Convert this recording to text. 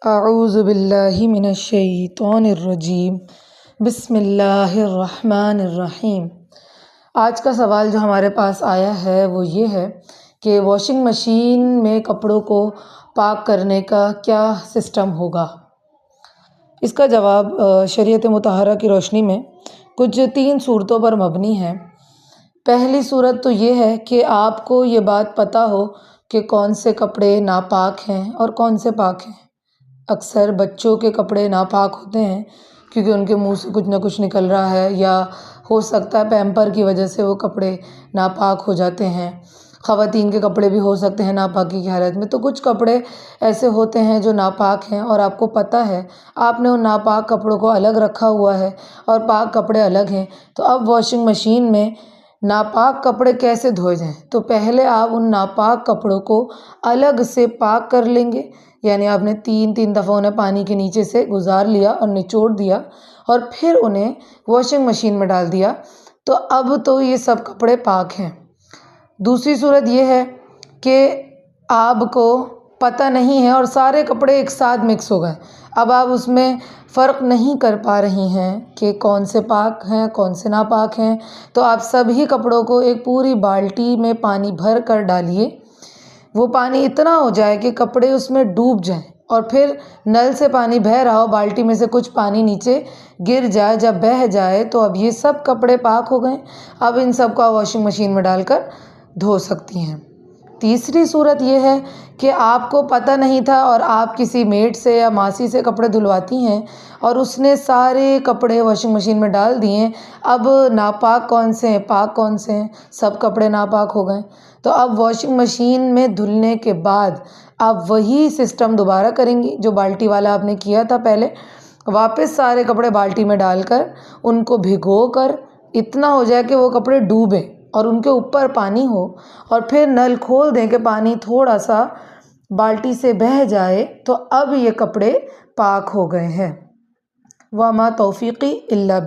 اعوذ باللہ من الشیطان الرجیم بسم اللہ الرحمن الرحیم۔ آج کا سوال جو ہمارے پاس آیا ہے وہ یہ ہے کہ واشنگ مشین میں کپڑوں کو پاک کرنے کا کیا سسٹم ہوگا۔ اس کا جواب شریعت مطہرہ کی روشنی میں کچھ 3 صورتوں پر مبنی ہے۔ پہلی صورت تو یہ ہے کہ آپ کو یہ بات پتہ ہو کہ کون سے کپڑے ناپاک ہیں اور کون سے پاک ہیں۔ اکثر بچوں کے کپڑے ناپاک ہوتے ہیں کیونکہ ان کے منہ سے کچھ نہ کچھ نکل رہا ہے، یا ہو سکتا ہے پیمپر کی وجہ سے وہ کپڑے ناپاک ہو جاتے ہیں۔ خواتین کے کپڑے بھی ہو سکتے ہیں ناپاکی کی حالت میں۔ تو کچھ کپڑے ایسے ہوتے ہیں جو ناپاک ہیں اور آپ کو پتہ ہے، آپ نے ان ناپاک کپڑوں کو الگ رکھا ہوا ہے اور پاک کپڑے الگ ہیں۔ تو اب واشنگ مشین میں ناپاک کپڑے کیسے دھوئے جائیں؟ تو پہلے آپ ان ناپاک کپڑوں کو الگ سے پاک کر لیں گے، یعنی آپ نے 3 دفعہ انہیں پانی کے نیچے سے گزار لیا اور نچوڑ دیا اور پھر انہیں واشنگ مشین میں ڈال دیا، تو اب تو یہ سب کپڑے پاک ہیں۔ دوسری صورت یہ ہے کہ آپ کو پتہ نہیں ہے اور سارے کپڑے ایک ساتھ مکس ہو گئے، اب آپ اس میں فرق نہیں کر پا رہی ہیں کہ کون سے پاک ہیں کون سے ناپاک ہیں، تو آپ سبھی کپڑوں کو ایک پوری بالٹی میں پانی بھر کر ڈالیے۔ وہ پانی اتنا ہو جائے کہ کپڑے اس میں ڈوب جائیں، اور پھر نل سے پانی بہہ رہا ہو، بالٹی میں سے کچھ پانی نیچے گر جائے، جب بہہ جائے تو اب یہ سب کپڑے پاک ہو گئے۔ اب ان سب کو آپ واشنگ مشین میں ڈال کر دھو سکتی ہیں۔ تیسری صورت یہ ہے کہ آپ کو پتہ نہیں تھا اور آپ کسی میڈ سے یا ماسی سے کپڑے دھلواتی ہیں اور اس نے سارے کپڑے واشنگ مشین میں ڈال دیے، اب ناپاک کون سے ہیں پاک کون سے ہیں، سب کپڑے ناپاک ہو گئے۔ تو اب واشنگ مشین میں دھلنے کے بعد آپ وہی سسٹم دوبارہ کریں گی جو بالٹی والا آپ نے کیا تھا پہلے۔ واپس سارے کپڑے بالٹی میں ڈال کر ان کو بھگو کر اتنا ہو جائے کہ وہ کپڑے ڈوبیں اور ان کے اوپر پانی ہو، اور پھر نل کھول دیں کہ پانی تھوڑا سا بالٹی سے بہہ جائے، تو اب یہ کپڑے پاک ہو گئے ہیں۔ وما توفیقی الا